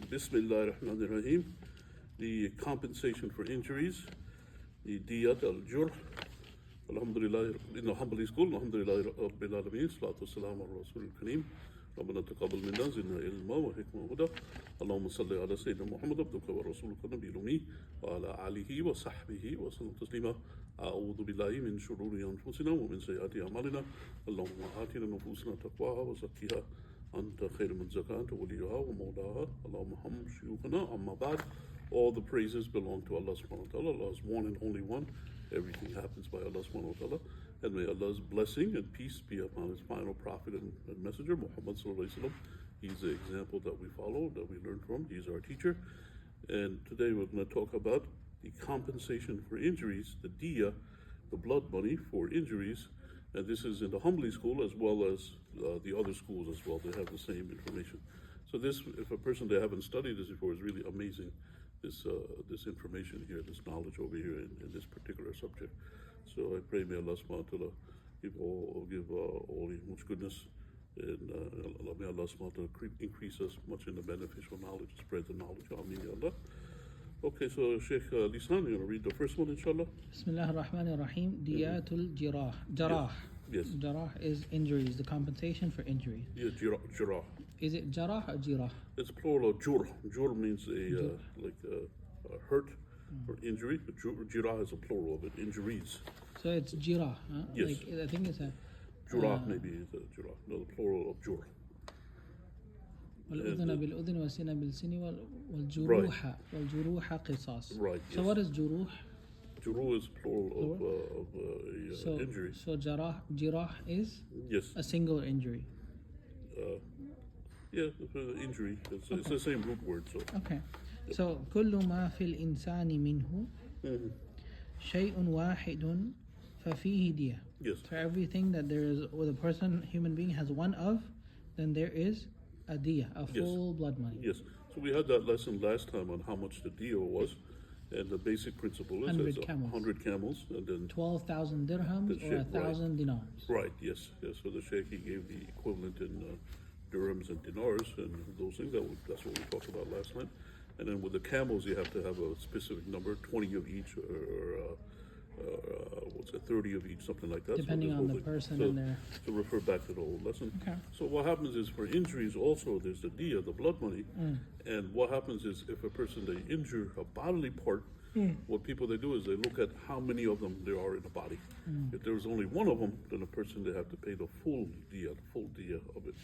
Bismillah ar-Rahman ar-Rahim. The compensation for injuries, the diyat al-jurh. Alhamdulillah, in the Hanbali school, Alhamdulillah Rabbil Alameen, Salatu Wassalam ala Rasul al-Kareem. ربنا تقبل منا زدنا علما وحكمة وهدى اللهم صل على سيدنا محمد عبدك ورسولك النبي الأمي وعلى آله وصحبه وسلم تسليما أعوذ بالله من شرور أنفسنا ومن سيئات أعمالنا اللهم آتنا نفوسنا تقواها وزكها أنت خير من زكاها أنت وليها ومولاها اللهم ارحم شيوخنا أما بعد. All the praises belong to Allah subhanahu wa ta'ala. Allah is one and only one. Everything happens by Allah subhanahu wa ta'ala. And may Allah's blessing and peace be upon his final prophet and messenger, Muhammad sallallahu alaihi wasallam. He's the example that we follow, that we learn from. He's our teacher. And today we're going to talk about the compensation for injuries, the diya, the blood money for injuries. And this is in the Hanbali school as well as the other schools as well. They have the same information. So this, if a person that haven't studied this before, is really amazing. This information here, this knowledge over here in this particular subject. So I pray may Allah subhanahu wa ta'ala give all much goodness, and may Allah subhanahu wa ta'ala increase us much in the beneficial knowledge, spread the knowledge. Ameen ya Allah. Okay, so Sheikh Lisan, you're going to read the first one, inshallah. Bismillah ar-Rahman ar-Rahim. Diyatul jarah. Yes. Jarah is injuries, the compensation for injury. Yeah, jarah. Is it jarah or jirah? It's plural of jur. Jur means a hurt or injury. Jirah is a plural of it, injuries. So it's jirah, huh? Yes. Like, I think it's a... Jurah maybe is a jurah. No, the plural of jur. والأذن بالأذن والسن بالسن والجروح قصاص. Right. So what is juruh? Juruh is plural of injury. So jirah is a single injury. Yeah, injury. It's the same root word. So. Okay. So كل ما في الإنسان منه شيء واحد ففيه دية. Yes. So everything that there is with a person, human being has one of, then there is a diya, a full blood money. Yes. So we had that lesson last time on how much the diya was, and the basic principle is 100 camels, and then 12,000 dirhams or 1,000 dinars. Right. Yes. So the Sheikh, he gave the equivalent in dirhams and dinars and those things. That's what we talked about last time. And then with the camels, you have to have a specific number, 20 of each, or 30 of each, something like that. Depending on the person and their... So refer back to the old lesson. Okay. So what happens is for injuries also, there's the diya, the blood money. And what happens is if a person, they injure a bodily part, what people they do is they look at how many of them there are in the body. If there's only one of them, then a person, they have to pay the full diya of it.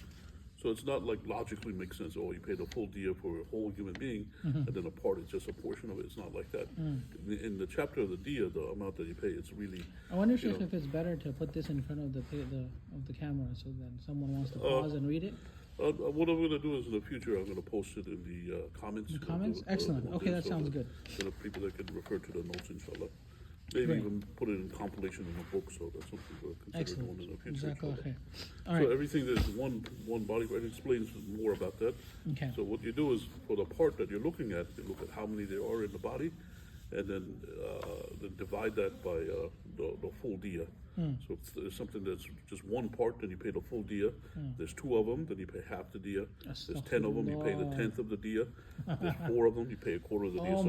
So it's not like logically makes sense. Oh, you pay the full diya for a whole human being, and then a part is just a portion of it. It's not like that. In the chapter of the diya, the amount that you pay, it's really. I wonder if it's better to put this in front of the camera so that someone wants to pause and read it. What I'm going to do is in the future, I'm going to post it in the comments. The comments? Excellent. Okay, that sounds good. So the people that can refer to the notes, inshallah. Maybe even put it in compilation in a book, so that's something we'll consider doing in the future. Okay. So everything there's one body part. It explains more about that. Okay. So what you do is for the part that you're looking at, you look at how many there are in the body, and then divide that by the full diya. So if there's something that's just one part, then you pay the full diya. There's 2 of them, then you pay half the diya. There's 10 of them, you pay the 10th of the diya. There's 4 of them, you pay a quarter of the diya.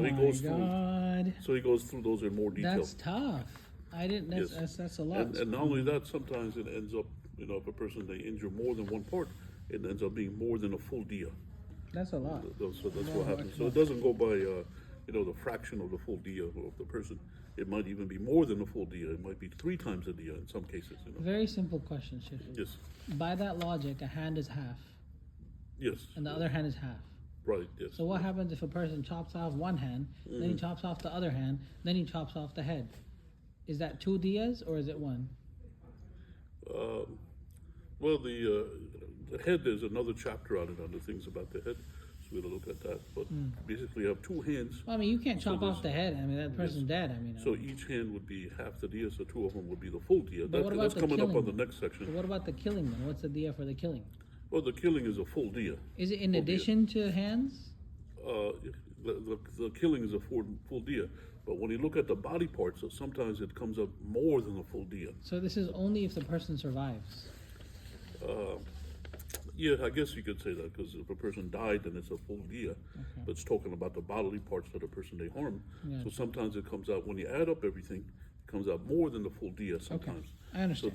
So he goes through those in more detail. That's tough. That's a lot. And not only that, sometimes it ends up, if a person they injure more than one part, it ends up being more than a full diya. That's a lot. So that's what happens. So it doesn't go by the fraction of the full diya of the person. It might even be more than the full diya. It might be 3 times the diya in some cases. Very simple question, Sheikh. Yes. By that logic, a hand is half. Yes. And the other hand is half. Right. Yes. So what happens if a person chops off one hand, then he chops off the other hand, then he chops off the head? Is that 2 diyas or is it 1? Well, the head, there's another chapter on it, on the things about the head. So we're going to look at that. But basically, you have 2 hands. Well, I mean, you can't chop off the head. I mean, that person's dead. I mean. So each hand would be half the diya, so 2 of them would be the full diya. That's coming up on the next section. So what about the killing then? What's the diya for the killing? Well, the killing is a full diya. Is it in addition to hands? The killing is a full diya. But when you look at the body parts, so sometimes it comes up more than a full diya. So this is only if the person survives? Yeah, I guess you could say that, because if a person died, then it's a full diya. But it's talking about the bodily parts of the person they harmed. Yeah. So sometimes it comes out, when you add up everything, it comes out more than the full diya sometimes. I understand.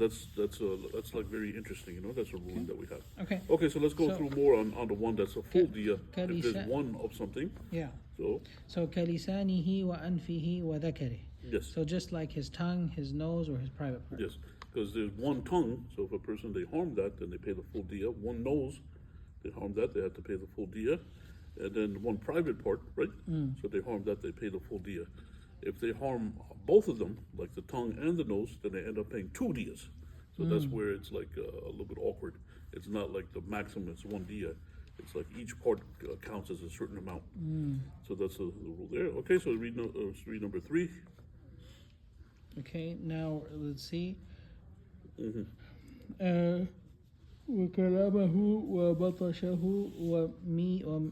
So that's like very interesting, you know. That's a ruling that we have. Okay. Okay, so let's go So- through more on the one that's a full diya. If there's kalisa- one of something, Yeah. so So كلسانه وأنفه وذكره. yes, So just like his tongue, his nose, or his private part. yes, because there's one tongue. So if a person they harm that, then they pay the full diya. One nose, they harm that, they have to pay the full diya. And then one private part, right? So they harm that, they pay the full diya. If they harm both of them, like the tongue and the nose, then they end up paying 2 diyas. So that's where it's like a little bit awkward. It's not like the maximum, it's 1 diya. It's like each part counts as a certain amount. So that's the rule there. Okay, so read number 3. Okay, now let's see. وكلامه وبطشه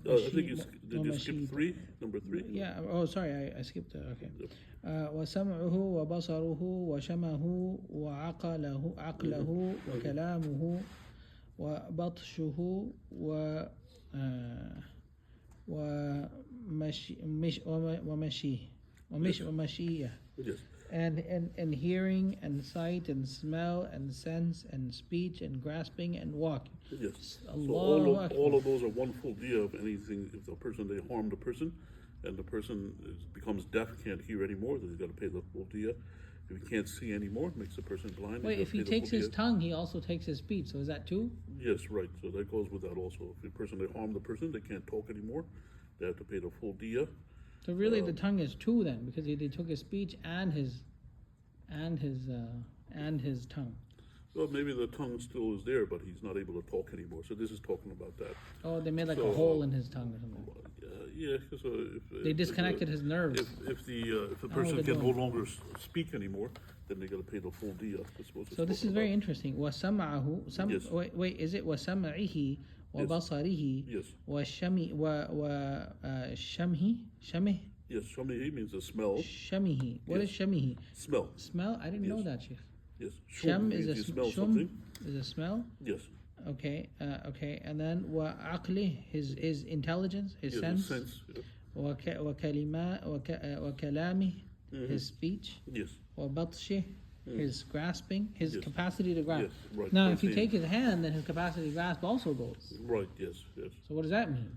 I think did you skip 3? Number 3? Yeah. Oh, sorry, I skipped that. Okay. وسمعه وبصره وشمه وعقله وكلامه وبطشه ومشيه Yes. and hearing and sight and smell and sense and speech and grasping and walking. Yes. So Allahu Akbar. all of those are one full diya of anything. If the person, they harm the person, and the person becomes deaf, can't hear anymore, then he's got to pay the full diya. If he can't see anymore, makes the person blind. Wait, he's if he gotta pay the takes full his diya. tongue, he also takes his speech. So is that 2? Yes, right. So that goes with that also. If the person, they harm the person, they can't talk anymore, they have to pay the full diya. So really, the tongue is 2 then, because they took his speech and his tongue. Well, maybe the tongue still is there, but he's not able to talk anymore. So this is talking about that. Oh, they made like So, a hole in his tongue or something. Yeah. So They disconnected his nerves. If the person they're can no doing. longer speak anymore, then they got to pay the full diya. That's what it's So this is talking very about. interesting. وسمعه Yes. wait, is it وسمعه وبصره Yes. شمه Yes, shamihi means the smell. شمه. What is Yes. شمه? Smell. Smell? I didn't know Yes. that, Sheikh. Yes. Sham means is a you smell shum something. is a smell. Yes. Okay, and then وعقله, his intelligence, his Yes, sense. sense. Yeah. وكلامه, his speech. Yes. وبطشه, his grasping, his Yes. capacity to grasp. Yes, right. Now, Right if you thing. take his hand, then his capacity to grasp also goes. Right. Yes. Yes. So what does that mean?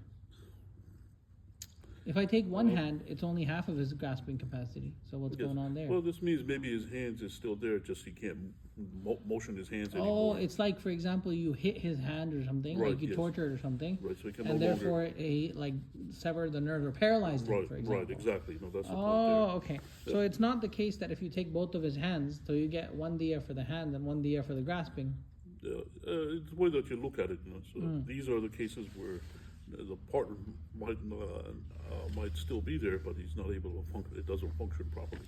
If I take one hand, it's only half of his grasping capacity. So what's Yes. going on there? Well, this means maybe his hands is still there, just he can't motion his hands Oh, anymore. it's like, for example, you hit his hand or something, Right, like you yes. tortured or something, Right, so he can and no longer- therefore he like severed the nerve or paralyzed him, Right. for example. Right. Exactly. No, that's the point Oh, okay. So it's not the case that if you take both of his hands, so you get 1 diya for the hand and 1 diya for the grasping. there. It's the way that you look at it. You know? So Hmm. these are the cases where the part might still be there, but he's not able to function. It doesn't function properly.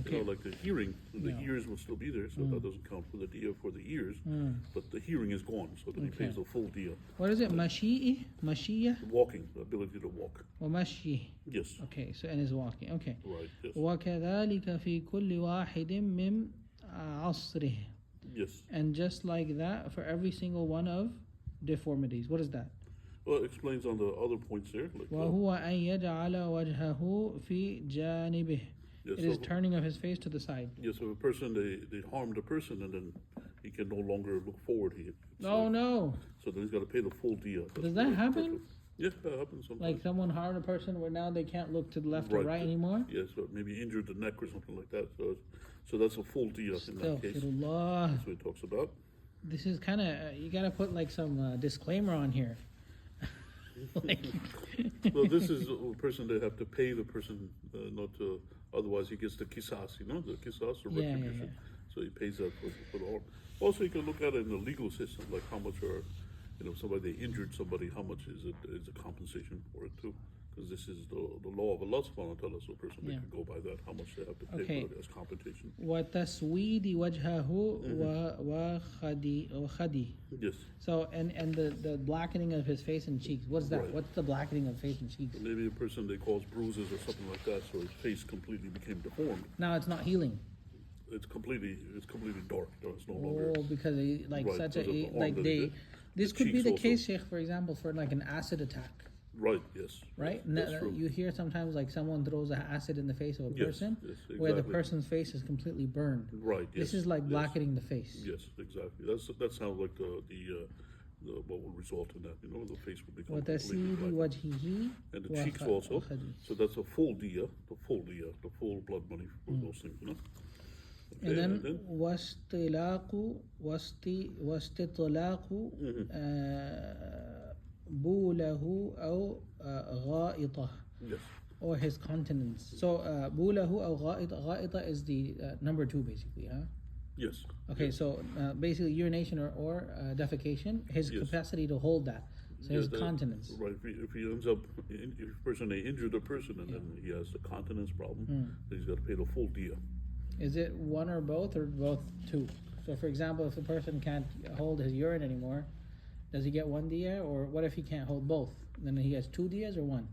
Okay. You know, like the hearing, the Yeah. ears will still be there, so that doesn't count for the diya for the ears. But the hearing is gone, so then he Okay. pays the full diya. What is it? Mashiyah Walking, the ability to walk. ومشيه. Yes. Okay, so and his walking. Okay. Right. Yes. وكذلك في كل واحد من عصره. Yes. And just like that for every single one of deformities. What is that? Well, it explains on the other points there. Like, وهو أن يجعل وجهه في جانبه. yes, It is so- turning of his face to the side. yes, so a person, they harmed a person, and then he can no longer look forward. Oh no! So then he's got to pay the full diya. That's Does that what- happen? Yeah, that happens sometimes. Like someone harmed a person where now they can't look to the left or Right. right anymore? Yes, so maybe injured the neck or something like that. So that's a full diya in that case. Astaghfirullah. That's what it talks about. This is kind of, you gotta put like some disclaimer on here. Like, Well, this is a person they have to pay the person not to, otherwise he gets the kisas, the kisas, the Yeah, yeah, retribution. yeah. So he pays that for the harm. Also, you can look at it in the legal system, like how much are, somebody, they injured somebody, how much is a compensation for it too? Because this is the law of Allah subhanahu wa ta'ala, so a person they Yeah. can go by that, how much they have to pay Okay. for it as compensation. وتسويد وجهه وخدي. Yes. So, and the blackening of his face and cheeks. What's that? Right. What's the blackening of face and cheeks? Maybe a person they cause bruises or something like that, so his face completely became deformed. Now it's not healing. It's completely dark. It's no longer. Oh, because they, like Right, such a because of the harm like that he they did. This could be cheeks the also. case, Sheikh, for example, for like an acid attack. Right, yes. Right? That's true. You hear sometimes like someone throws an acid in the face of a Yes, person yes, where the exactly. person's face is completely burned. Right, yes. This is like yes. blackening the face. Yes, exactly. That sounds like the what will result in that. The face will become completely وتسيل black. وجهه And the cheeks also. وخده. So that's a full diya, the full blood money for those things. Okay, And then واستطلاق بوله أو غائطة yes, or his continence. So بوله أو غائطة is the number 2 basically, huh? yes. Okay, yes. so basically urination or defecation, his Yes. capacity to hold that. So his Yeah, continence. Right. If he ends up, if a person they injured a person and then he has a continence problem, then he's got to pay the full diya. Is it one or both 2? So for example, if the person can't hold his urine anymore, does he get 1 diya, or what if he can't hold both? Then he has 2 diyas or 1?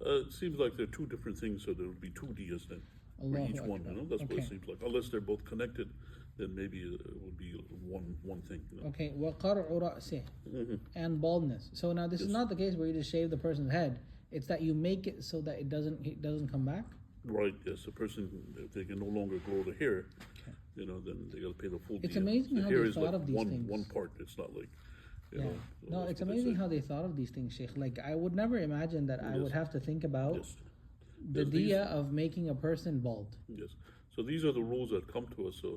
It seems like they're two different things, so there would be 2 diyas then for Allahu each one. Akbar. That's what Okay. it seems like. Unless they're both connected, then maybe it would be one thing. Okay, وقرع رأسه and baldness. So now this is Yes. not the case where you just shave the person's head. It's that you make it so that it doesn't come back. Right. Yes. A person, if they can no longer grow the hair, then they got to pay the full. It's diya. amazing the how hair they is thought like of these one things. part. It's not like. Yeah. No, that's it's what they amazing say. how they thought of these things, Sheikh. Like I would never imagine that I Yes. would have to think about Yes. the Yes, these- diya of making a person bald. Yes. So these are the rules that come to us. So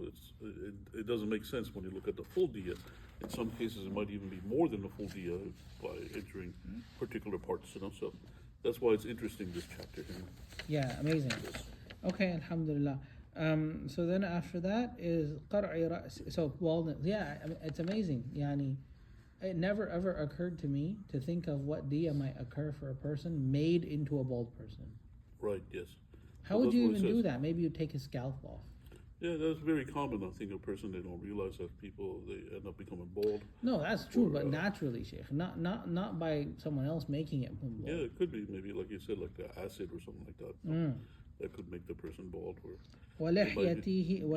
it doesn't make sense when you look at the full diya. In some cases, it might even be more than the full diya by injuring particular parts. So that's why it's interesting, this chapter here. Yeah, amazing. Yes. Okay, alhamdulillah. So then after that is قرع رأس. So baldness. Yeah, I mean, it's amazing. Yani, it never ever occurred to me to think of what diya might occur for a person made into a bald person. Right. Yes. How So would that's you what it even do says. that? Maybe you take his scalp off. Yeah, that's very common. I think a person, they don't realize that people, they end up becoming bald. No, that's true, Or, but naturally, Sheikh, not by someone else making it bald. Yeah, it could be maybe like you said, like the acid or something like that. Mm. That could make the person bald. Or ولحيته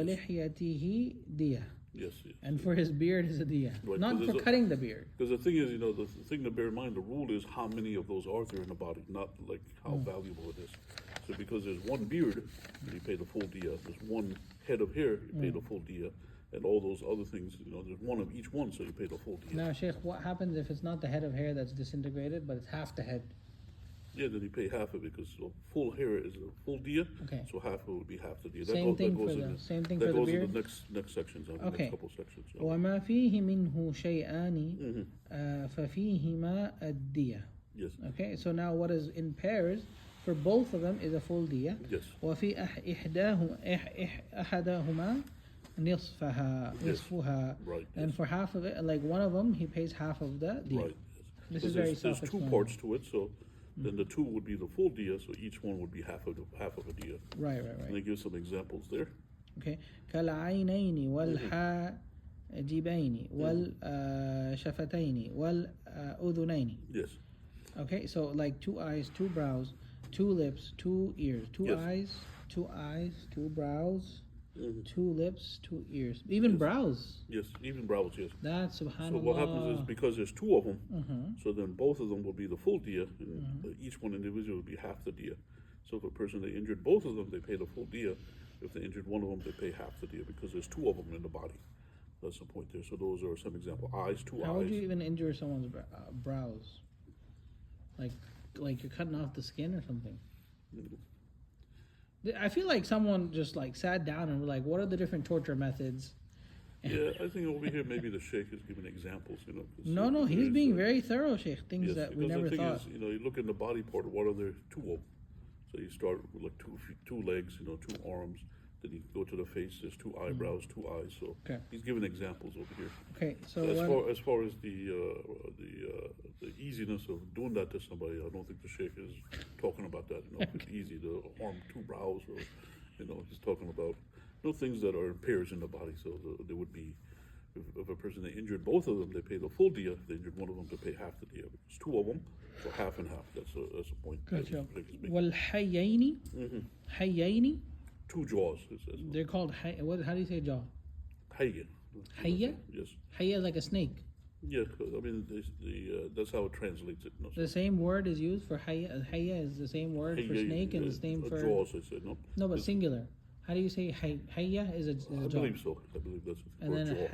دية. yes, yes. And for his beard is a diya. Right, Not 'cause for there's a- cutting the beard. Because the thing is, the thing to bear in mind, the rule is how many of those are there in the body, not like how valuable it is. So because there's one beard, then you pay the full diya. There's one head of hair, you pay the full diya. And all those other things, there's one of each one, so you pay the full diya. Now, Sheikh, what happens if it's not the head of hair that's disintegrated, but it's half the head? Yeah, then you pay half of it because full hair is a full diya, Okay. so half of it would be half the diya. Same thing goes for in the- same thing that for the goes in beard? the next sections, the Okay. next couple sections. Yeah. وما فيه منه شيئان ففيهما الدية. Yes, Okay, so now what is in pairs for both of them is a full diya. yes, وفي أحدهما نصفها. right. And for half of it, like one of them, he pays half of the diya. Right. This Because is very there's two self-explanatory. parts to it, so then the two would be the full diya, so each one would be half of a diya. Right. And they give some examples there. Okay. كالعينين والحاجبين والشفتين والأذنين. Yes, Okay, so like 2 eyes, 2 brows, 2 lips, 2 ears, 2 Yes. eyes, 2 brows, 2 lips, 2 ears, even Yes. brows. yes, even brows, yes. That's So subhanallah. what happens is because there's two of them, Mhm. so then both of them will be the full diya, and each one individual will be half the diya. So if a person they injured both of them, they pay the full diya. If they injured one of them, they pay half the diya because there's two of them in the body. That's the point there. So those are some example. Eyes, two How would you eyes. even injure someone's brows? Like you're cutting off the skin or something. I feel like someone just like sat down and were like, what are the different torture methods? Yeah, I think over here maybe the sheikh is giving examples. 'cause No, he's there's, being very thorough, Sheikh. Things yes, that we because never the thing thought. is, you look in the body part. What are there? Two of them. So you start with like two legs, 2 arms. Then you go to the face. There's 2 eyebrows, 2 eyes. So Okay. he's giving examples over here. Okay, so As far as the easiness of doing that to somebody, I don't think the sheikh is talking about that. If it's easy to harm 2 brows, or he's talking about things that are in pairs in the body. So there would be, if a person they injured both of them, they pay the full diya. If they injured one of them, they pay half the diya. It's 2 of them, so half and half. That's a point. gotcha. that the sheikh is making. والحيين حيين 2 jaws. It says. they're called how do you say jaw? Hayya. Hayya? Yes. Hayya is like a snake. Yeah, I mean, that's how it translates it. No, The same word is used for hayya. Hayya is the same word for snake and the same for jaws. I said no. no, but singular. How do you say hayya is a I jaw? believe so. I believe that's And then jaw.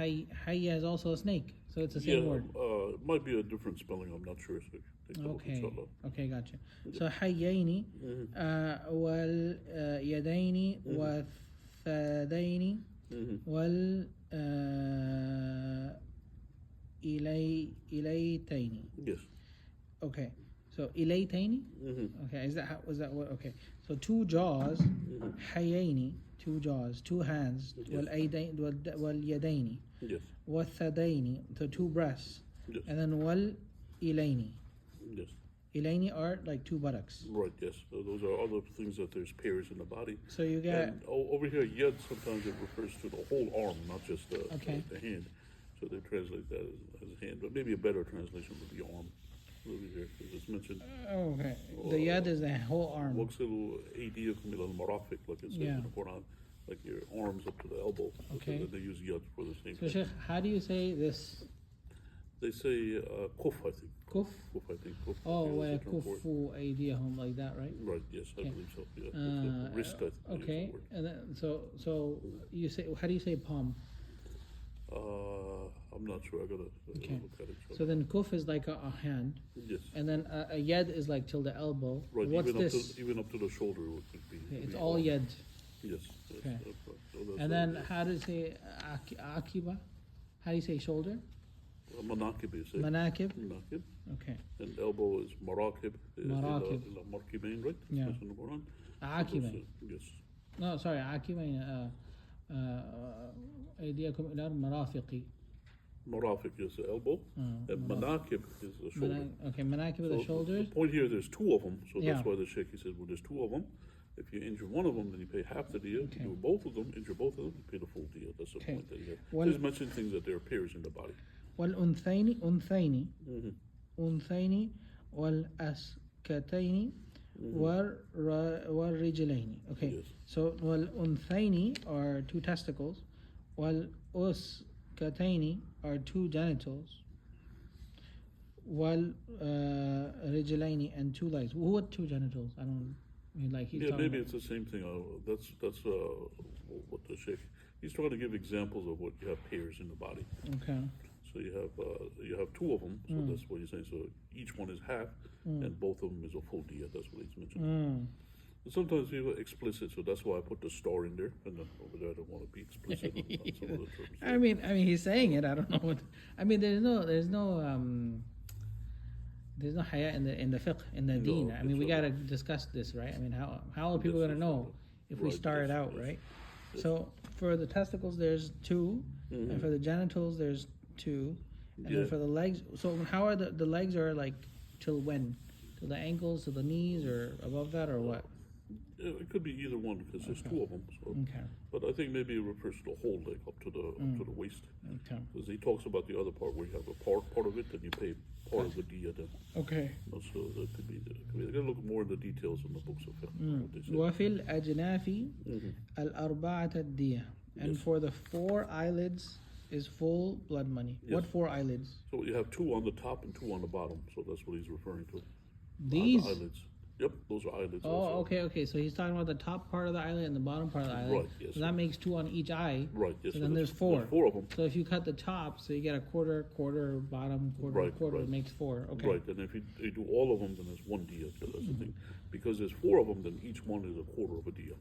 hayya is also a snake, so it's the same word. It might be a different spelling. I'm not sure. So take a look, Okay, inshallah. okay, gotcha. So حيين واليدين والثدين وال إليتين. Yes. Okay, so إليتين. Okay, is that how? Was that what? Okay, so two jaws, حيين, two jaws, two hands, والأيدين واليدين, Yes. والثدين, so two breasts, Yes. and then والإلين. Yes. Ilaini are like two buttocks. Right. Yes. So those are other things that there's pairs in the body. So you get And over here, yad, sometimes it refers to the whole arm, not just the hand. So they translate that as hand, but maybe a better translation would be arm. Over here, because it's mentioned. okay. The yad is the whole arm. وَاغْسِلُوا أَيْدِيَكُمْ إِلَى الْمَرَافِقِ, like it says in the Quran, like your arms up to the elbow. Okay. So they use yad for the same So thing. Sheikh, how do you say this? They say kuf, I think. Kuf? Kuf, I think. Kuf. Oh, is the term for it. وَيَكُفُّ أَيْدِيَهُم, like that, right? Right. Yes, I Okay. believe so. Yeah. It's the wrist, I think. is Okay, the word. and then so you say, how do you say palm? I'm not sure. I gotta Okay. look at it. So then kuf is like a hand, Yes. and then a yad is like till the elbow. Right. What's even this? even up to the shoulder would be. Okay, would it's be all arm. yad. Yes. Yes. Okay. So that's And then how do you say akiba? How do you say shoulder? manakib, you say. Manakib. Manakib. Okay. And elbow is marakib. Marakib. Markibain, right? Yeah. That's in the Quran. Akibain. Yes. No, sorry, akibain. أيديكم إلى المرافق. Marafiq is the elbow. And manakib is the shoulder. Okay, manakib is the So shoulders. The point here, there's two of them, so Yeah. that's why the Sheikh, he says, well, there's two of them. If you injure one of them, then you pay half the diya. If Okay. you do both of them, injure both of them, you pay the full diya. That's the Okay. point that he has. Well- He's mentioning things that there are pairs in the body. والأنثيين أنثيين والأسكتين والرجلين. Okay, Yes. so والأنثيين are two testicles, والأسكتين are two genitals, والرجلين and two legs. What two genitals? I don't mean like he's Yeah, talking maybe about. it's the same thing. That's what the Sheikh, he's trying to give examples of what you have pairs in the body. Okay. So you have two of them, so that's what he's saying. So each one is half, and both of them is a full diya. That's what he's mentioning. Sometimes people are explicit, so that's why I put the star in there. And then over there, I don't want to be explicit on some of the terms. I mean, he's saying it. I don't know what. I mean, there's no haya in the fiqh, in the deen. I mean, we gotta discuss this, right? I mean, how are people gonna know if we Right, start yes, out, yes. right? So for the testicles, there's two, and for the genitals, there's two, and then Yeah. for the legs. So how are the legs are like till when? Till the ankles, to the knees, or above that, or what? Yeah, it could be either one because there's two of them. So. Okay. But I think maybe it refers to the whole leg up to the waist. Okay. Because he talks about the other part where you have a part of it, then you pay part of the diya then. Okay. So that could be. I gotta look more in the details in the books of fiqh. What they say. وفي الأجناف الأربعة الدية. And Yes. for the four eyelids is full blood money. Yes. What four eyelids? So you have two on the top and two on the bottom. So that's what he's referring to. These? The eyelids. Yep, those are eyelids. Oh, also. okay. So he's talking about the top part of the eyelid and the bottom part of the eyelid. Right, yes. So that makes two on each eye. Right. Yes. So then there's four. There's four of them. So if you cut the top, so you get a quarter, bottom, quarter, Right, quarter, right. it makes four. Okay. Right, and if you do all of them, then there's one diya. So that's the thing. Because there's four of them, then each one is a quarter of a diya.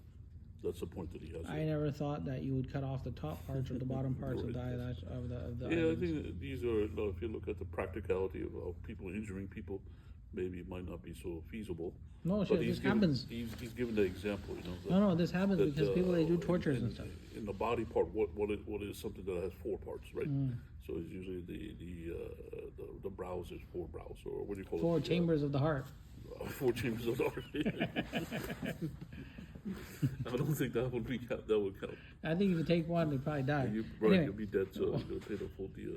That's the point that he has. I there. never thought that you would cut off the top parts or the bottom parts of the Right, eyelash of the Yeah, I eyelids. think that these are, if you look at the practicality of people injuring people, maybe it might not be so feasible. No, But shit, he's this given, happens. He's given the example, you know. No, this happens that, because people they do in- tortures in, and stuff. In the body part, what is something that has four parts, right? So it's usually the brows is four brows, or what do you call Four it? chambers of the heart. Four chambers of the heart. I don't think that would count. I think if you take one, they probably die. You'll be dead, so you're gonna pay the full deal.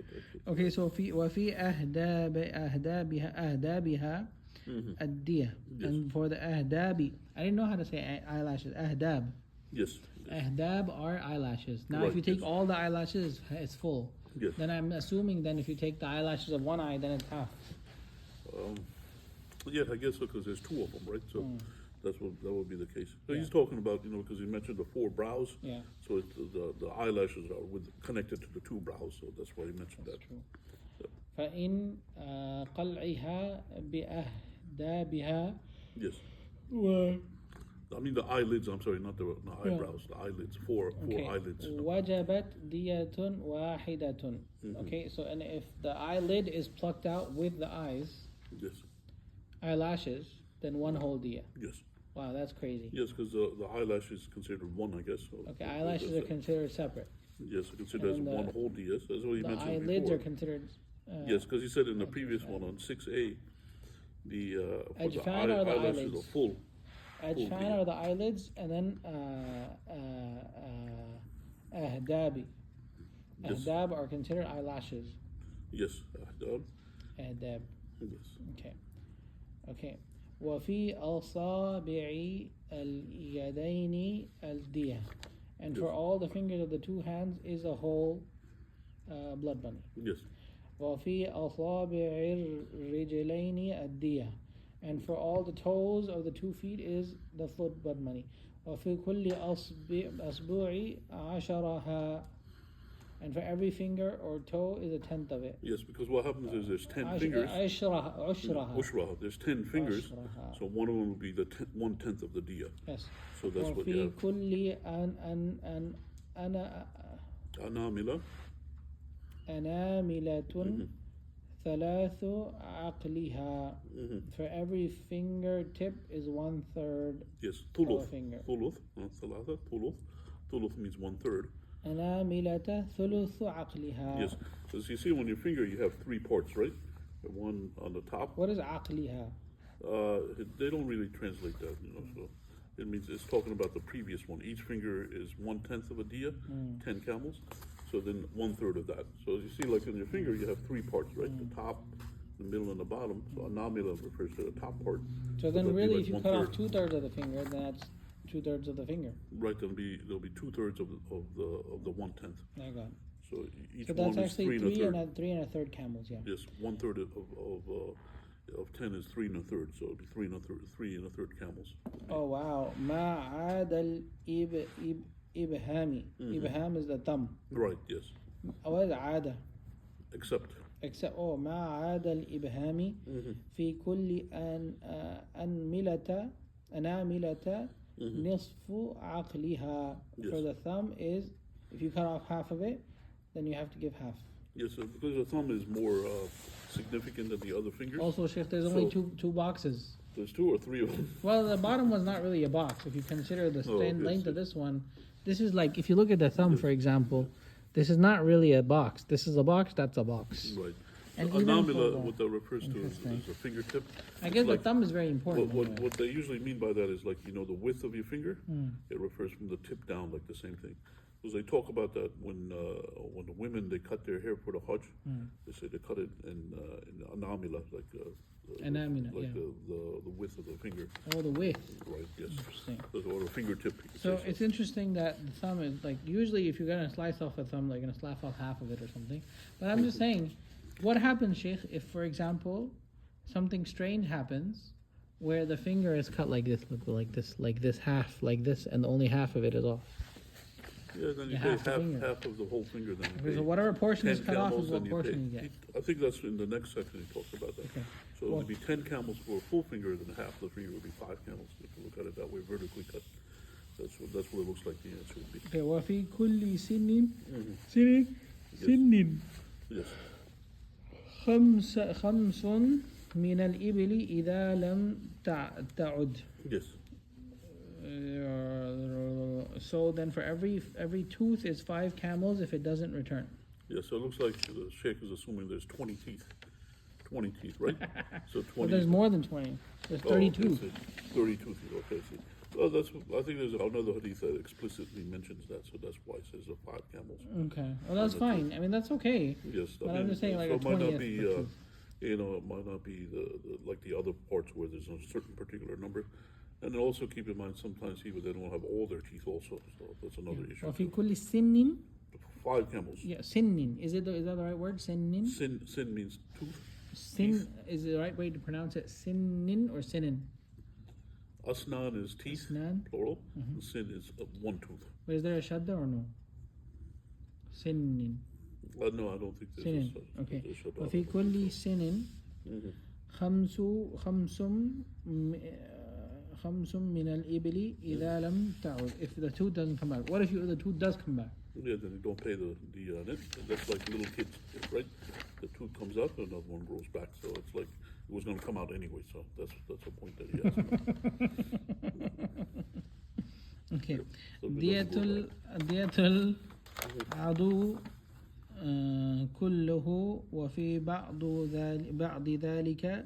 Okay, so وفي أهدابها الدية. And for the أهداب, I didn't know how to say eyelashes. أهداب. Yes. Ahdab are eyelashes. Now, Right, if you take yes. all the eyelashes, it's full. Yes. then I'm assuming then if you take the eyelashes of one eye, then it's half. Yeah, I guess so, because there's two of them, right? So that would be the case. So Yeah. he's talking about, because he mentioned the four brows. Yeah. So the eyelashes are connected to the two brows, so that's why he mentioned That's that. true. Yeah. فإن قلعها بأهدابها Yes. و I mean the eyelids, I'm sorry, not eyebrows, the eyelids, four eyelids. وجبت دية واحدة. Okay, so and if the eyelid is plucked out with the eyes, Yes. eyelashes, then one whole diya. Yes. Wow, that's crazy. Yes, because the eyelash is considered one, I guess. So Okay, eyelashes are considered separate. Yes, considered as And one whole D. Yes, that's what he The mentioned eyelids before. are considered. Yes, because he said in the previous one on 6A, for the Ajfan are the eyelashes eyelids. are full. Ajfan are the eyelids, and then ahdabi. Yes. Ahdab are considered eyelashes. Yes, ahdab. Ahdab. Yes. Okay. وفي أصابع اليدين الدية. And for all the fingers of the two hands is a whole blood money. Yes. وفي أصابع الرجلين الدية. And for all the toes of the 2 feet is the foot blood money. وفي كل أصبع عشرها. And for every finger or toe is a tenth of it. Yes, because what happens is there's 10 fingers. عشرها. There's 10 fingers, عشرها. so one of them will be the 1/10 of the diya. Yes. So that's what you وفي have. كل Anamila. أناملة ثلاث عقلها. For every fingertip is 1/3 Yes, of a thuluth. finger. Thuluth, not thalatha, thuluth. Thuluth means 1/3. أناملة ثلث عقلها. Yes, so as you see on your finger, you have 3 parts, right? One on the top. What is عقلها? They don't really translate that, so it means it's talking about the previous one. Each finger is 1/10 of a diya, 10 camels. So then 1/3 of that. So as you see, like on your finger, you have 3 parts, right? The top, the middle, and the bottom. So anamila refers to the top part. So then that'd be really like if you cut off 1/3. 2/3 of the finger, then that's 2/3 of the finger. Right, there'll be 2/3 of the 1/10. My God. So each So one that's is actually 3 3 1/3. 3 1/3 camels, yeah. Yes, 1/3 of 10 is 3 1/3. So it'll be 3 1/3 camels. Oh wow. ما عاد الإبهام. Ibham is the thumb. Right. Yes. What is عادة? Except. Except ما عاد الإبهام في كل أناملة نصف عقلها. Yes. For the thumb is, if you cut off half of it, then you have to give half. Yes, so because the thumb is more significant than the other fingers. Also, Sheikh, there's only two boxes. There's 2 or 3 of them. Well, the bottom one's not really a box. If you consider the Oh, yes, length of yes. this one, this is like, if you look at the thumb, for example, this is not really a box. This is a box, that's a box. Right. And So even anamila, for what that refers to is Interesting. a fingertip. I It's guess like- the thumb is very important. What anyway. what they usually mean by that is like, the width of your finger. It refers from the tip down, like the same thing. Because they talk about that when the women, they cut their hair for the Hajj. They say they cut it in anamila, like Anamila, like yeah. the width of the finger. Oh, the width. Right. Yes. Interesting. Or a fingertip. you could So say it's interesting that the thumb is like, usually if you're gonna slice off a thumb, they're gonna slice off half of it or something. But I'm just saying, what happens, Sheikh, if, for example, something strange happens where the finger is cut like this, like this half, like this, and only half of it is off. Yeah, then you You pay have the finger. half of the whole finger. Then you Okay, so pay whatever portion is 10 cut off camels, is what then portion you get. I think that's in the next section he talks about that. Okay. So Well- it'd be 10 camels for a full finger, then half the finger would be 5 camels. If you look at it that way, vertically cut. That's what it looks like the answer would be. Okay, وفي كل سن Yes. سن Yes. خمس من الإبل إذا لم تعد. Yes. So then for every tooth is 5 camels if it doesn't return. Yeah, so it looks like the sheikh is assuming there's 20 teeth. 20 teeth, right? So 20. But there's more than 20. There's Oh, 32. okay, so 32 teeth, okay, see. Well, I think there's another hadith that explicitly mentions that, so that's why it says the 5 camels. Okay. Well, that's fine. I mean, that's okay. Yes, But I'm just saying, like, so a it might not 20th be, tooth. it might not be like the other parts where there's a certain particular number. And then also keep in mind, sometimes people, they don't have all their teeth also, so that's another issue. وفي كل سن 5 camels. Yeah, sinnin. Is that the right word? Sinnin? Sin means tooth. Sin is the right way to pronounce it. Sinnin or sinin? Asnan is teeth, Asnan. plural. And sin is one tooth. But is there a shadda or no? Sinnin. No, I don't think there's Sinin. a Okay. shadda. وفي كل سن خمس من الإبل إذا لم تعد. If the tooth doesn't come back. What if the tooth does come back? Yeah, then you don't pay the on it. That's like little kids, right? The tooth comes out, and another one grows back. So it's like it was going to come out anyway. So that's the point that he has. Okay. So دية العضو كله وفي بعض ذلك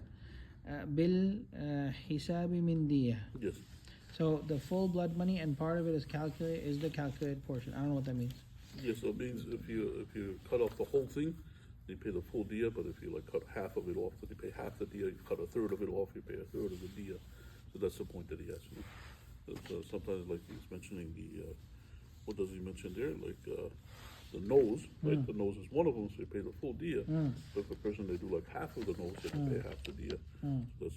بالحساب من دية. Yes. So the full blood money and part of it is the calculated portion. I don't know what that means. Yes, so it means if you cut off the whole thing, you pay the full diya. But if you like cut half of it off, then you pay half the diya. You cut a third of it off, you pay a third of the diya. So that's the point that he has. So sometimes, like he's mentioning what does he mention there? Like the nose, right? The nose is one of them, so you pay the full diya. But if a person they do like half of the nose, they have to pay half the diya.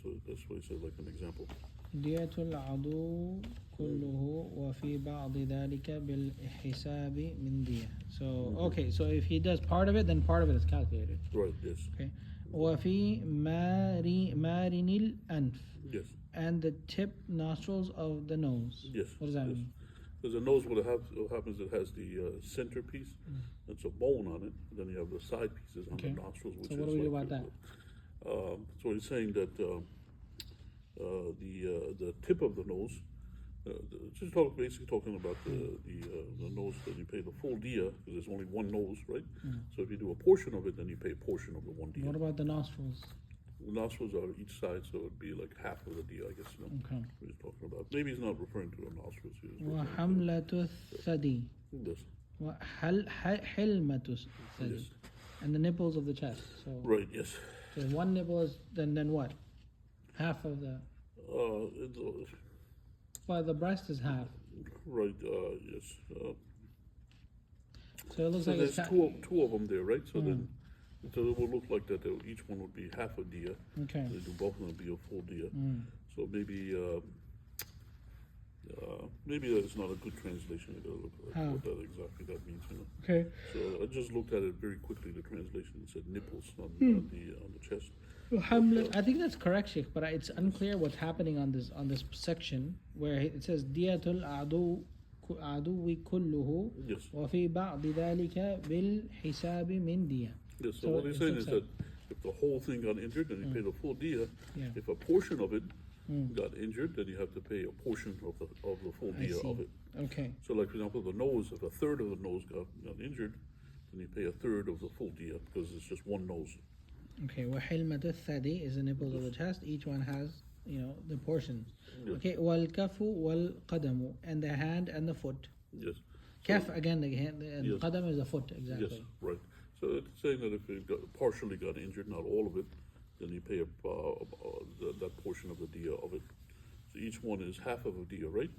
So that's what he said, like an example. دية العضو كله وفي بعض ذلك بالحساب من دية. So okay, so if he does part of it, then part of it is calculated. Right. Yes. Okay. وفي مارن الأنف. Yes. And the tip nostrils of the nose. Yes. What does that mean? Because the nose, what happens, it has the centerpiece. It's a bone on it. And then you have the side pieces on the nostrils. Which so what is do we do like about that? So he's saying that the tip of the nose, basically talking about the nose, that you pay the full diya, because there's only one nose, right? So if you do a portion of it, then you pay a portion of the one diya. What about the nostrils? The nostrils are each side, so it would be like half of the diya, I guess. Okay. What he's talking about. Maybe he's not referring to the nostrils. وحملة الثدي. Yes. وحلمة الثدي. Yes. And the nipples of the chest. So Right. Yes. so one nipple is then what? Half of the. Well, the breast is half. Right. Yes. So it looks So like there's it's two of them there, right? So then, so it will look like that. Each one would be half a diya. Okay. They do both of them be a full diya. So maybe that's not a good translation. I gotta look at what that exactly that means. Okay. So I just looked at it very quickly. The translation said nipples on the chest. I think that's correct, Sheikh, but it's unclear what's happening on this section where it says diyatul عدو كله Yes. وفي بعض ذلك بالحساب من دية. Yes. So what he's saying is that if the whole thing got injured, then you pay the full diya. Yeah. If a portion of it got injured, then you have to pay a portion of the full diya of it. Okay. So, like for example, the nose. If a third of the nose got injured, then you pay a third of the full diya because it's just one nose. Okay. وحلمة الثدي is the nipples of the chest. Each one has the portions. Yes. Okay. والكف والقدم and the hand and the foot. Yes. Kaf again the hand and Yes. qadam is the foot exactly. Yes, right. So it's saying that if it partially got injured, not all of it, then you pay that portion of the diya of it. So each one is half of a diya, right?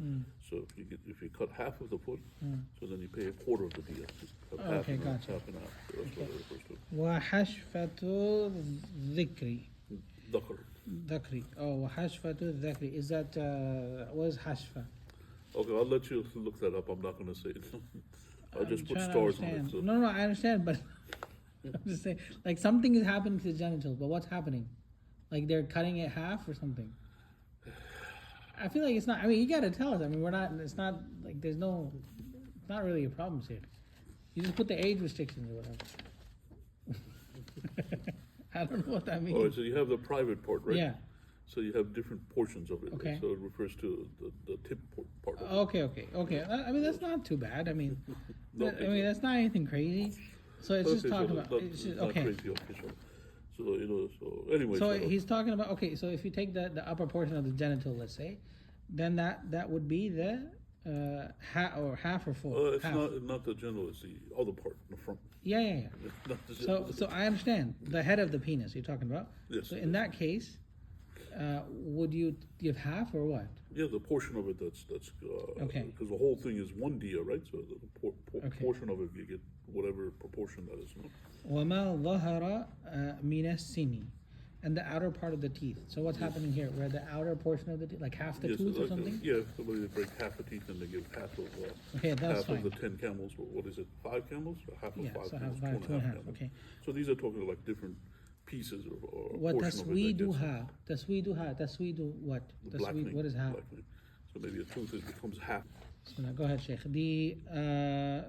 So if you cut half of the foot, so then you pay a quarter of the diya. Half Okay, and half, gotcha. half and half. So that's what it refers to. وحشفة الذكر. Dhakar. ذكري. Oh, وحشفة الذكر. Is that what is hashfa? Okay, I'll let you look that up. I'm not going to say it. I'll just put Trying to stars on understand. it. So. No, I understand, but I'm just saying, like something is happening to the genitals, but what's happening? Like they're cutting it half or something. I feel like it's not. I mean, you gotta tell us. I mean, we're not. It's not like there's no. It's not really a problem here. You just put the age restrictions or whatever. I don't know what that means. All right, so you have the private part, right? Yeah. So you have different portions of it. Okay. Right? So it refers to the tip part of it. Okay. I mean, that's not too bad. I mean, No, that's not anything crazy. So it's just Okay, talking so about. that- It's just, it's not okay. crazy, okay, so anyway. So he's talking about so if you take the upper portion of the genital, let's say, then that would be the half or full. It's half. not the genital, it's the other part in the front. Yeah. It's not the So I understand the head of the penis you're talking about. Yes, So in that case, Would you give half or what? Yeah, the portion of it that's Okay. because the whole thing is one diya, right? So the Okay. portion of it, you get whatever proportion that is. No? وَمَا ظَهَرَ مِنَ السِّنِ. And the outer part of the teeth. So what's happening here? Where the outer portion of the teeth, like half the Yes, tooth or like, something? yeah, somebody they break half the teeth and they give half of Okay, that's half of fine. the 10 camels. What is it? 5 camels? Or half of Yeah, 5 so camels? half, two and a half. camels. Okay. So these are talking like different pieces or What portion of it. Tasweedu what? The blackening. What is half? Blackening. So maybe a tooth becomes half. So now go ahead, Sheikh.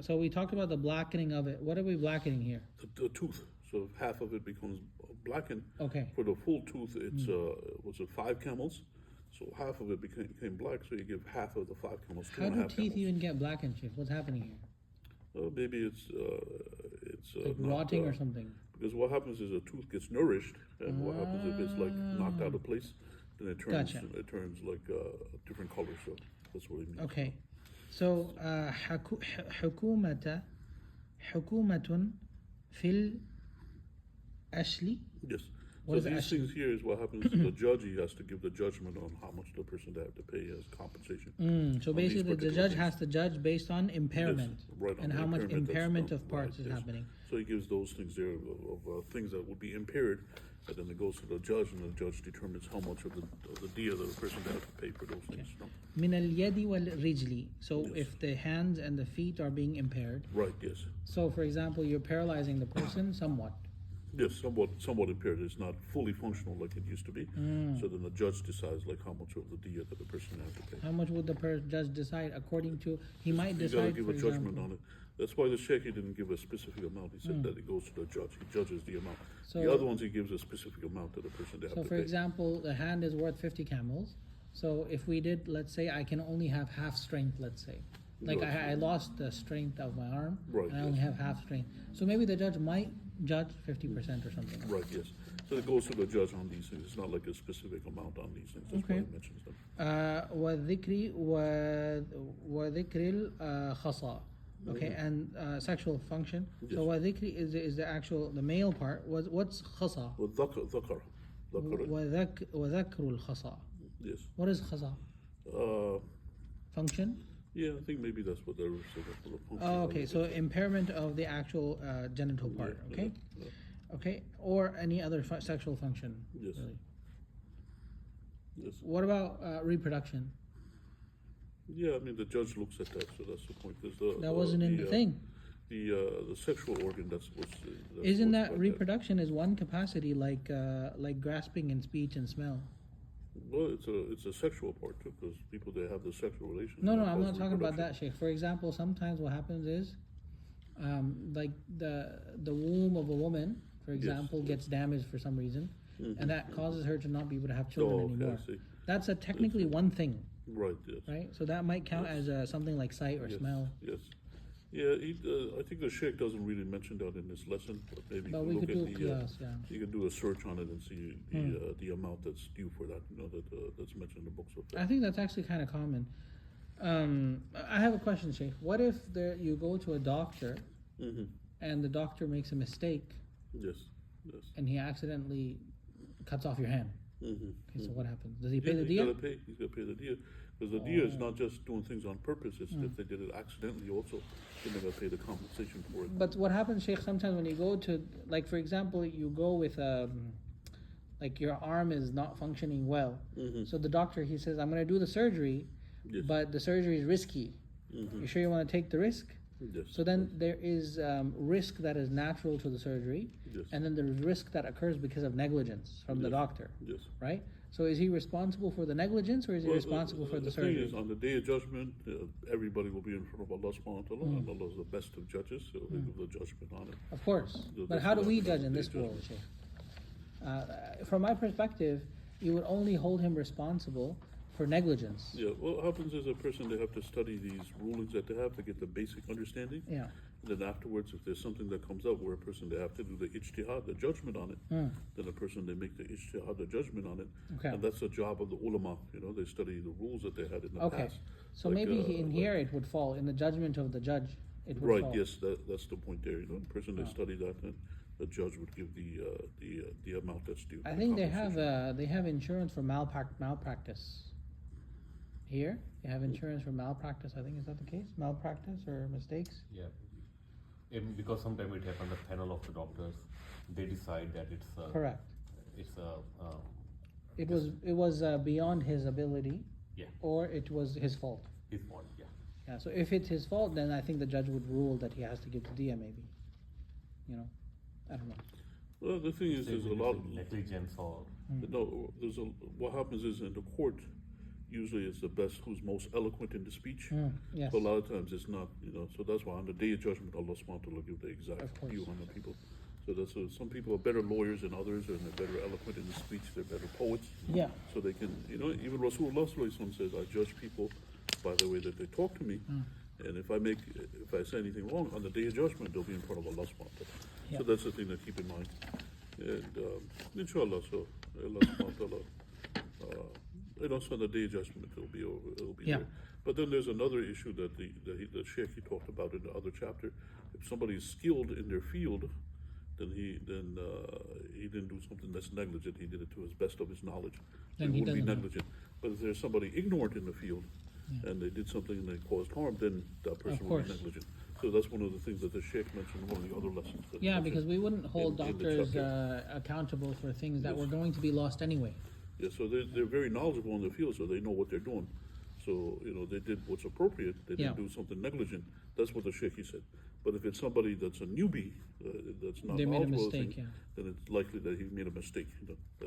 So we talked about the blackening of it. What are we blackening here? The tooth. So if half of it becomes blackened. Okay. For the full tooth, it's was it 5 camels? So half of it became black. So you give half of the 5 camels. How do teeth camels. even get blackened, Sheikh? What's happening here? Maybe it's Like not, rotting or something? Because what happens is a tooth gets nourished, and what happens if it's like knocked out of place, then it turns Gotcha. like a different color. So that's what it means. Okay. So حكومة في الأشل. Yes. What So is these actually- things here is what happens to the judge. He has to give the judgment on how much the person they have to pay as compensation. So on these basically, the particular judge things. has to judge based on impairment Right, on and the how much that's impairment done. of parts Right, is yes. happening. So he gives those things there of things that would be impaired, and then it goes to the judge, and the judge determines how much of the diya that the person has to pay for those things. No? من اليد والرجل. So Yes. if the hands and the feet are being impaired. Right. Yes. So for example, you're paralyzing the person somewhat. Yes, somewhat impaired. It's not fully functional like it used to be. So then the judge decides like how much of the diya that the person has to pay. How much would the judge decide according to? He might You gotta decide, give for a judgment example. on it. That's why the sheikh didn't give a specific amount. He said that it goes to the judge. He judges the amount. So- The other ones he gives a specific amount to the person they have So to for pay. example, the hand is worth 50 camels. So if we did, let's say I can only have half strength, let's say. Like Right. I lost the strength of my arm, Right, and I only yes. have half strength. So maybe the judge might judge 50% or something. Right, yes. So it goes to the judge on these things. It's not like a specific amount on these things. That's why Okay. he mentions them. وذكر الخصا. Okay, and sexual function. So وذكر is the actual, the male part. What's khasa? Dhakar. وذكر الخصا. Yes. What is khasa? Function? Yeah, I think maybe that's what they're saying. Oh, okay. So impairment of the actual genital part. Okay. Okay. Or any other sexual function. Yes. Really. Yes. What about reproduction? Yeah, I mean the judge looks at that, so that's the point. That wasn't in the thing. The sexual organ. That's what's. Isn't what's that like reproduction is one capacity like grasping in speech and smell? Well, it's a sexual part too, because people they have the sexual relations. No, that I'm cause not talking about reproduction. that, Sheikh. For example, sometimes what happens is, like the womb of a woman, for example, gets damaged for some reason, and that causes her to not be able to have children Oh, okay, anymore. I see. That's technically one thing, Right. Yes. right? So that might count as something like sight or Yes. smell. Yes. Yeah. I think the sheikh doesn't really mention that in this lesson, but maybe But you we look could do at a the. qiyas, yeah. You can do a search on it and see the amount that's due for that. You know that's mentioned in the books of. I think that's actually kind of common. I have a question, Sheikh. What if you go to a doctor and the doctor makes a mistake Yes. Yes. and he accidentally cuts off your hand? Okay, so what happens? Does he pay the He's diya? gotta pay the diya. Because the diya is not just doing things on purpose, it's if they did it accidentally also, then they gotta pay the compensation for it. But what happens, Sheikh, sometimes when you go to, like for example, you go with like your arm is not functioning well. So the doctor, he says, I'm going to do the surgery, Yes. but the surgery is risky. You sure you want to take the risk? Yes. So then there is risk that is natural to the surgery, Yes. and then there's risk that occurs because of negligence from the Yes. doctor, Yes. right? So is he responsible for the negligence, or is he Well, responsible for the thing surgery? is, on the day of judgment, everybody will be in front of Allah subhanahu wa ta'ala, and Allah is the best of judges, so they give the judgment on it. Of course. That's But how do what we happens judge on in the this day of world, Sheikh? From my perspective, you would only hold him responsible for negligence. Yeah, what happens is a person, they have to study these rulings that they have to get the basic understanding. Yeah. And then afterwards, if there's something that comes up where a person, they have to do the ijtihad, the judgment on it, then a person, they make the ijtihad, the judgment on it. Okay. And that's the job of the ulama, they study the rules that they had in the Okay. past. So Like, maybe in like- here it would fall, in the judgment of the judge, it would Right, fall. yes, that's the point there, the person, they study that, and the judge would give the amount that's due. I think they have insurance for malpractice. Here, they have insurance for malpractice. I think, is that the case? Malpractice or mistakes? Yeah. Because sometimes it happens, the panel of the doctors, they decide that it's Correct. It's It was beyond his ability, yeah, or it was his fault. his fault. Yeah. Yeah. So if it's his fault, then I think the judge would rule that he has to give the diya. Maybe. You know, I don't know. Well, the thing is, there's a lot of negligence or no. What happens is in the court, usually it's the best who's most eloquent in the speech. Yes. So a lot of times it's not, so that's why on the day of judgment, Allah subhanahu wa ta'ala give the exact Of course. view on the people. So some people are better lawyers than others, and they're better eloquent in the speech, they're better poets. Yeah. So they can, even Rasulullah sallallahu alaihi wasallam says, I judge people by the way that they talk to me. And if I say anything wrong, on the day of judgment, they'll be in front of Allah subhanahu wa ta'ala. Yeah. So that's the thing to keep in mind. And inshallah, so Allah subhanahu wa ta'ala, so on the day of judgment, it'll be over, it'll be Yeah. there. But then there's another issue that the Sheikh he talked about in the other chapter. If somebody is skilled in their field, then he didn't do something that's negligent. He did it to his best of his knowledge. Then it he wouldn't be doesn't. negligent. But if there's somebody ignorant in the field, and they did something that caused harm, then that person would be course. negligent. So that's one of the things that the Sheikh mentioned in one of the other lessons. That he Yeah, mentioned because we wouldn't hold in the doctors chapter. accountable for things that Yes. were going to be lost anyway. Yeah, so they're very knowledgeable in the field, so they know what they're doing. So, they did what's appropriate. They didn't Yeah. do something negligent. That's what the Sheikh he said. But if it's somebody that's a newbie, that's not They made a knowledgeable of mistake, things, yeah. then it's likely that he made a mistake.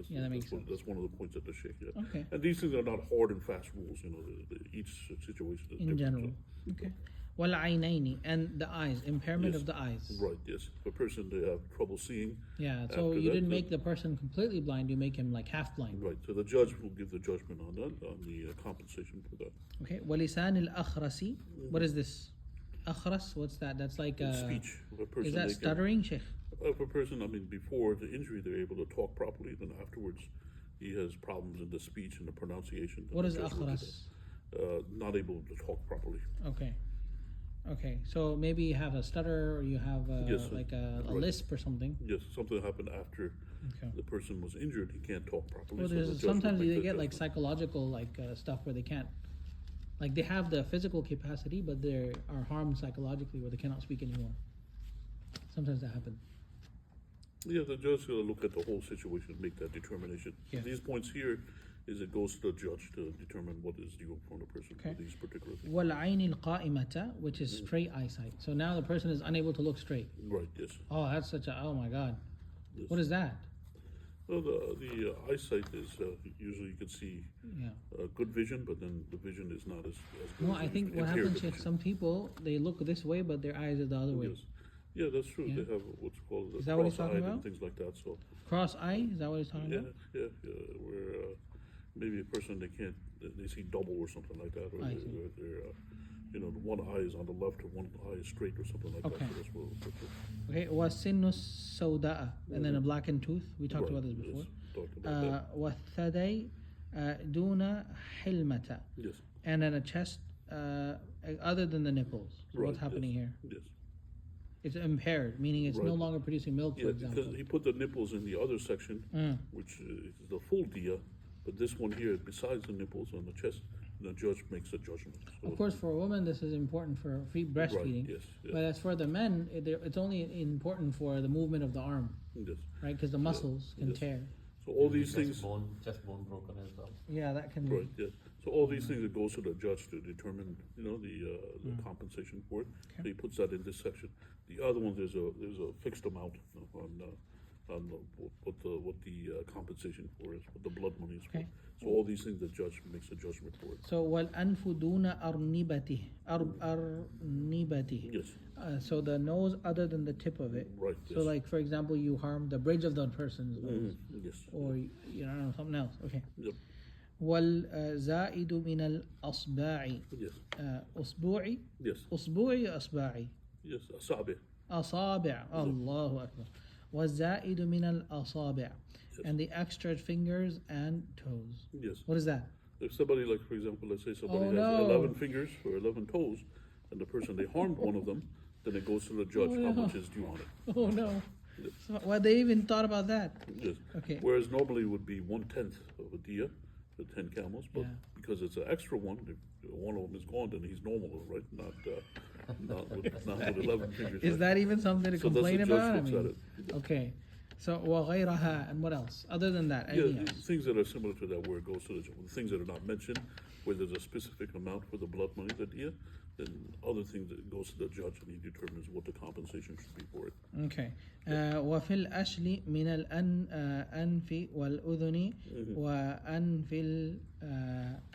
Yeah, that makes sense. That's one of the points that the Sheikh. Yeah. Okay. And these things are not hard and fast rules. Each situation is In different. general. Okay. وَالْعَيْنَيْنِ, and the eyes, impairment Yes. of the eyes. Right. Yes. If a person they have trouble seeing. Yeah, so After you that, didn't make the person completely blind, you make him like half blind. Right. So the judge will give the judgment on that, on the compensation for that. Okay. وَلِسَانِ الْأَخْرَسِ, what is this? Akhras, what's that? That's like In speech. If a person is that they can- stuttering, Sheikh? If a person, before the injury, they're able to talk properly, then afterwards he has problems in the speech and the pronunciation. then What the is judge will give akhras? it. Not able to talk properly. Okay. Okay, so maybe you have a stutter or you have Yes, like a right. lisp or something. Yes, something happened after Okay. the person was injured. He can't talk properly. Well, so the there's judge will sometimes make they the get like judgment. psychological stuff where they can't, like they have the physical capacity, but they are harmed psychologically where they cannot speak anymore. Sometimes that happens. Yeah, the judge will look at the whole situation and make that determination. Yeah. These points here is it goes to the judge to determine what is due from the person Okay. for these particular things. وَالْعَيْنِ الْقَائِمَةَ, which is straight eyesight. So now the person is unable to look straight. Right, yes. Oh, that's such a, oh my God. Yes. What is that? Well, the eyesight is usually you can see Yeah. good vision, but then the vision is not as good. No, as I think what impaired happens is vision. some people, they look this way, but their eyes are the other way. Yes. Yeah, that's true. Yeah. They have what's called the Is that what he's cross-eyed talking and about? things like that. So Cross eye, is that what he's talking yeah, about? where maybe a person they see double or something like that, or I they're, see. the one eye is on the left or one eye is straight or something like Okay. that. So that's what we'll put Okay, وَالسِّنُّ السَّوْدَاءَ, and then a blackened tooth. We talked about this before. Yes, talked about that. وَالثَّدَيْ دُونَ حِلْمَةَ, Yes, and then a chest other than the nipples. So what's Right, happening yes, here? Yes. It's impaired, meaning it's no Right. longer producing milk, for Yeah, example. because he put the nipples in the other section, which is the full dia, but this one here, besides the nipples on the chest, the judge makes a judgment. So, Of course, for a woman, this is important for breastfeeding. yes, yes. But as for the men, it's only important for the movement of the arm, Yes. right? Because the muscles can Yes. tear. So all these things, chest bone broken as well. Yeah, that can be. right? Yes. So all these things, it goes to the judge to determine, the compensation for it. So he puts that in this section. The other one, there's a fixed amount on what the compensation for is, what the blood money is for. Okay. So all these things, the judge makes a judgment for it. So وَالْأَنْفُ دُونَ أَرْنِبَتِهِ. Yes. So the nose other than the tip of it. Right. So Yes. like, for example, you harm the bridge of the person's nose. Yes. Or, something else. Okay. Yep. وَالْزَائِدُ مِنَ الْأَصْبَاعِ. Yes. أصبوعي Yes. أصبوعي أصبعي Yes. Asabi. أصابع الله أكبر والزائد من الأصابع, and the extra fingers and toes. Yes. What is that? If somebody, like for example, let's say somebody Oh, has no. 11 fingers or 11 toes, and the person they harmed one of them, then it goes to the judge Oh, how no. much is due on it. Oh no. So, well, they even thought about that. Yes. Okay. Whereas normally it would be 1/10 of a diyah, the 10 camels, but Yeah. because it's an extra one, if one of them is gone, then he's normal, right? Not with 11 fingers. Is right? that even something to So that's complain the judge about? looks at it. Okay. So وغيرها, and what else? Other than that, Yeah, anything else? things that are similar to that where it goes to the things that are not mentioned, where there's a specific amount for the blood money, the diyah, then other things that goes to the judge and he determines what the compensation should be for it. Okay. وفي الأشل من الأنف والأذن وأنف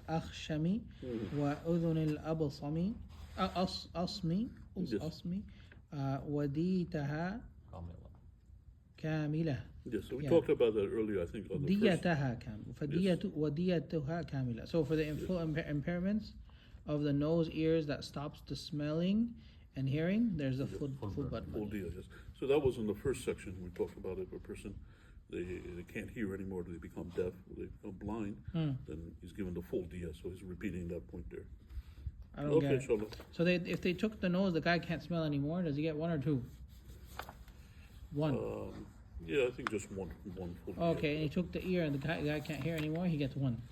الأخشم وأذن الأبصم أصمي وديتها كاملة. Yes, so we Yeah. talked about that earlier, I think, on the first. ديتها كاملة. وديتها كاملة. So for the full impairments of the nose, ears that stops the smelling and hearing, there's a full blood Full money. diyah, yes. So that was in the first section. We talked about if a person they can't hear anymore, they become deaf, they become blind, then he's given the full diyah. So he's repeating that point there. I don't Okay, get it. inshallah. So if they took the nose, the guy can't smell anymore. Does he get one or two? One. Yeah, I think just one full diyah. Okay, and he took the ear, and the guy can't hear anymore. He gets one.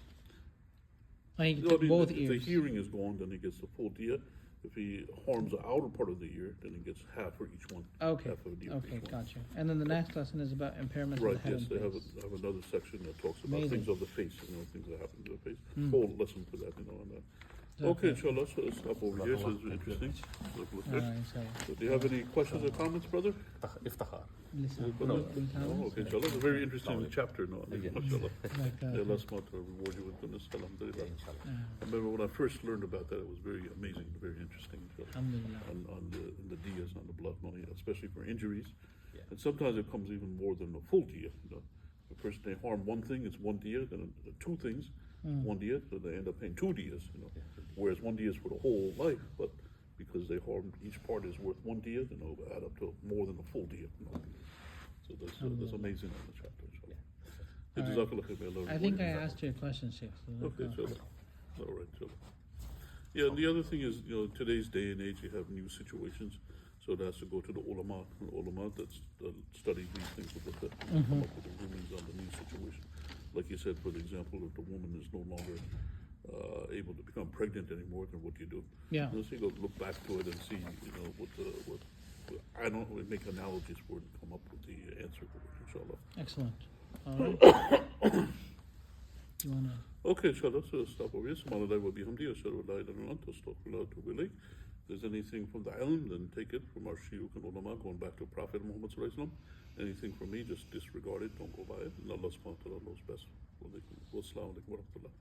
Oh, he No, took I mean, both if ears. the hearing is gone, then he gets the full diyah. If he harms the outer part of the ear, then he gets half for each one. Okay. Half of a diyah for Okay, each one. gotcha. And then the next lesson is about impairments Right, of the head yes, and they have, face. have another section that talks about Amazing. things of the face, things that happen to the face. Whole lesson to that, on that. Okay. Okay, inshallah, so let's stop over here, so it's interesting. Look, All right, so So do you have any questions or comments, brother? Iftihar. listen. No. Any comments? Okay, inshallah, it's a very interesting chapter, mashallah. Like, Yeah, Allah subhanahu wa ta'ala reward you with goodness, alhamdulillah. Inshallah. I remember when I first learned about that, it was very amazing, very interesting, inshallah. Alhamdulillah. On the diyas, on the blood money, especially for injuries. Yeah. And sometimes it comes even more than a full diyah. The person, they harm one thing, it's one diyah, then two things, one diyah, so they end up paying two diyahs, Whereas one diyah is for the whole life, but because they harmed, each part is worth one diyah, then it'll add up to more than a full diyah. So that's amazing on the chapter, inshallah. All right. Jazakallah khair, may Allah I reward think you. I asked you a question, Sheikh. So Okay, inshallah. All right, inshallah. Yeah, and the other thing is, today's day and age, you have new situations, so it has to go to the ulama. The ulama that study these things with the come up with the rulings on the new situation. Like you said, for example, if the woman is no longer able to become pregnant anymore, then what do you do? Yeah. So you go look back to it and see, what I don't really make analogies for it and come up with the answer for it, inshallah. Excellent. All right. You wanna? Okay, inshallah, so stop over here. Subhanallah wa bihamdi, ashhadu an la ilaha illa anta, astaghfiruka wa atubu ilayk. If there's anything from the ilm, then take it from our shuyukh and ulama, going back to Prophet Muhammad sallallahu alaihi wasallam. Anything from me, just disregard it, don't go by it. And Allah subhanahu wa ta'ala knows best. Wassalamu alaikum wa rahmatullah.